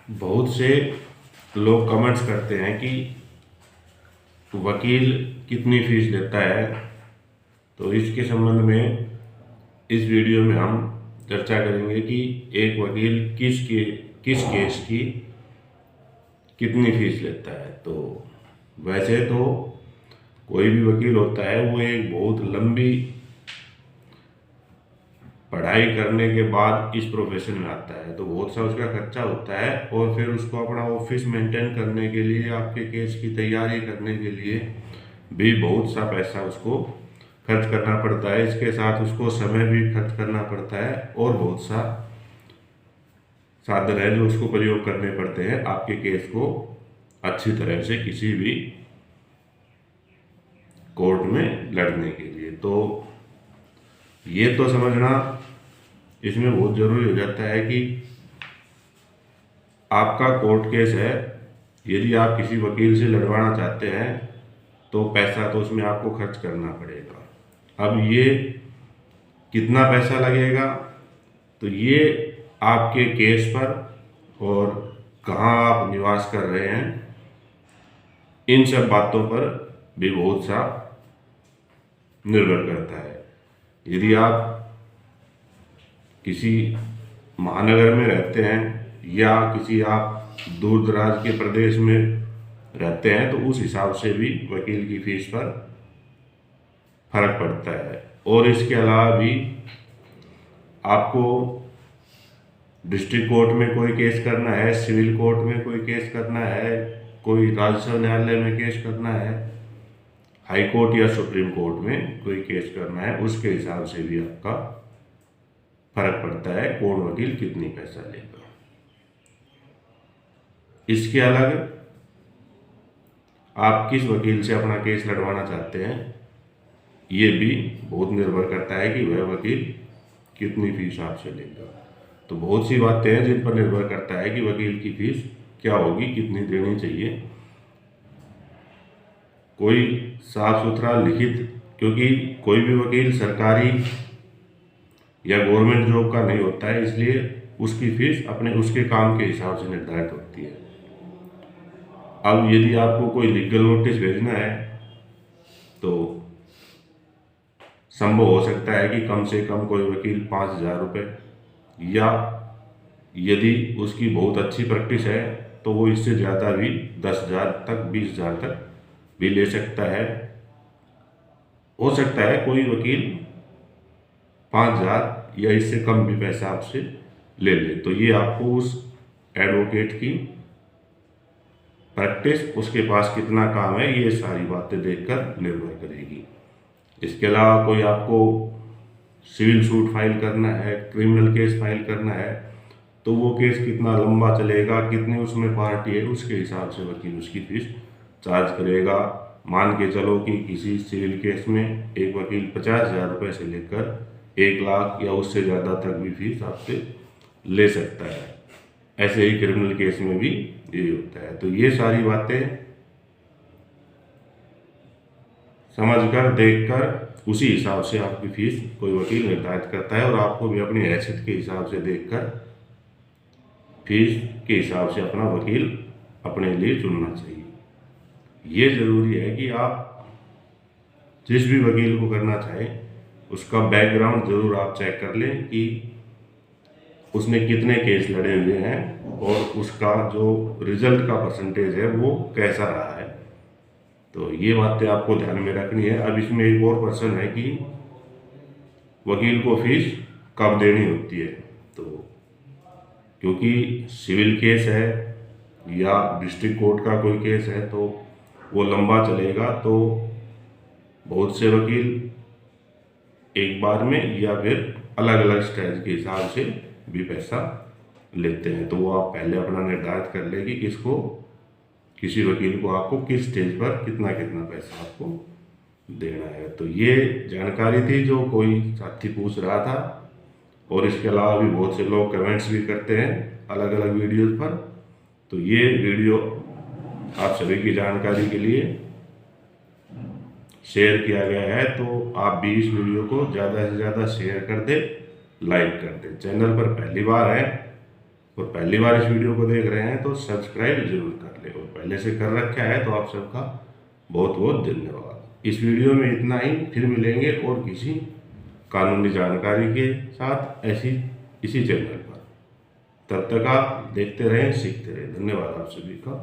बहुत से लोग कमेंट्स करते हैं कि वकील कितनी फीस लेता है। तो इसके संबंध में इस वीडियो में हम चर्चा करेंगे कि एक वकील किस केस की कितनी फीस लेता है। तो वैसे तो कोई भी वकील होता है वो एक बहुत लंबी पढ़ाई करने के बाद इस प्रोफेशन में आता है, तो बहुत सा उसका खर्चा होता है और फिर उसको अपना ऑफिस मेंटेन करने के लिए, आपके केस की तैयारी करने के लिए भी बहुत सा पैसा उसको खर्च करना पड़ता है। इसके साथ उसको समय भी खर्च करना पड़ता है और बहुत सा साधन है जो उसको प्रयोग करने पड़ते हैं आपके केस को अच्छी तरह से किसी भी कोर्ट में लड़ने के लिए। तो ये तो समझना इसमें बहुत ज़रूरी हो जाता है कि आपका कोर्ट केस है, यदि आप किसी वकील से लड़वाना चाहते हैं तो पैसा तो उसमें आपको खर्च करना पड़ेगा। अब ये कितना पैसा लगेगा, तो ये आपके केस पर और कहाँ आप निवास कर रहे हैं, इन सब बातों पर भी बहुत सा निर्भर करता है। यदि आप किसी महानगर में रहते हैं या किसी आप दूर दराज के प्रदेश में रहते हैं तो उस हिसाब से भी वकील की फीस पर फर्क पड़ता है। और इसके अलावा भी आपको डिस्ट्रिक्ट कोर्ट में कोई केस करना है, सिविल कोर्ट में कोई केस करना है, कोई राजस्व न्यायालय में केस करना है, हाई कोर्ट या सुप्रीम कोर्ट में कोई केस करना है, उसके हिसाब से भी आपका फर्क पड़ता है कौन वकील कितनी पैसा लेगा। इसके अलग आप किस वकील से अपना केस लड़वाना चाहते हैं, ये भी बहुत निर्भर करता है कि वह वकील कितनी फीस आपसे लेगा। तो बहुत सी बातें हैं जिन पर निर्भर करता है कि वकील की फीस क्या होगी, कितनी देनी चाहिए। कोई साफ सुथरा लिखित, क्योंकि कोई भी वकील सरकारी या गवर्नमेंट जॉब का नहीं होता है, इसलिए उसकी फीस अपने उसके काम के हिसाब से निर्धारित होती है। अब यदि आपको कोई लीगल नोटिस भेजना है तो संभव हो सकता है कि कम से कम कोई वकील 5,000 रुपये, या यदि उसकी बहुत अच्छी प्रैक्टिस है तो वो इससे ज़्यादा भी 10,000 तक, 20,000 तक भी ले सकता है। हो सकता है कोई वकील 5,000 या इससे कम भी पैसा आपसे ले ले। तो ये आपको उस एडवोकेट की प्रैक्टिस, उसके पास कितना काम है, ये सारी बातें देखकर निर्भर करेगी। इसके अलावा कोई आपको सिविल सूट फाइल करना है, क्रिमिनल केस फाइल करना है, तो वो केस कितना लंबा चलेगा, कितनी उसमें पार्टी है, उसके हिसाब से वकील उसकी फीस चार्ज करेगा। मान के चलो कि किसी सिविल केस में एक वकील 50,000 रुपये से लेकर 1,00,000 या उससे ज़्यादा तक भी फीस आपसे ले सकता है। ऐसे ही क्रिमिनल केस में भी यही होता है। तो ये सारी बातें समझकर, देखकर, उसी हिसाब से आपकी फीस कोई वकील निर्धारित करता है और आपको भी अपनी हैसियत के हिसाब से देखकर फीस के हिसाब से अपना वकील अपने लिए चुनना चाहिए। ये ज़रूरी है कि आप जिस भी वकील को करना चाहें उसका बैकग्राउंड ज़रूर आप चेक कर लें कि उसने कितने केस लड़े हुए हैं और उसका जो रिजल्ट का परसेंटेज है वो कैसा रहा है। तो ये बातें आपको ध्यान में रखनी है। अब इसमें एक और प्रश्न है कि वकील को फीस कब देनी होती है। तो क्योंकि सिविल केस है या डिस्ट्रिक्ट कोर्ट का कोई केस है तो वो लंबा चलेगा, तो बहुत से वकील एक बार में या फिर अलग अलग स्टेज के हिसाब से भी पैसा लेते हैं। तो वो आप पहले अपना निर्धारित कर लें कि किसी वकील को आपको किस स्टेज पर कितना कितना पैसा आपको देना है। तो ये जानकारी थी जो कोई साथी पूछ रहा था, और इसके अलावा भी बहुत से लोग कमेंट्स भी करते हैं अलग अलग वीडियोज़ पर। तो ये वीडियो आप सभी की जानकारी के लिए शेयर किया गया है, तो आप भी इस वीडियो को ज़्यादा से ज़्यादा शेयर कर दें, लाइक कर दें। चैनल पर पहली बार है और पहली बार इस वीडियो को देख रहे हैं तो सब्सक्राइब जरूर कर ले, और पहले से कर रखा है तो आप सबका बहुत बहुत धन्यवाद। इस वीडियो में इतना ही, फिर मिलेंगे और किसी कानूनी जानकारी के साथ ऐसी इसी चैनल पर। तब तक आप देखते रहें, सीखते रहें। धन्यवाद आप सभी का।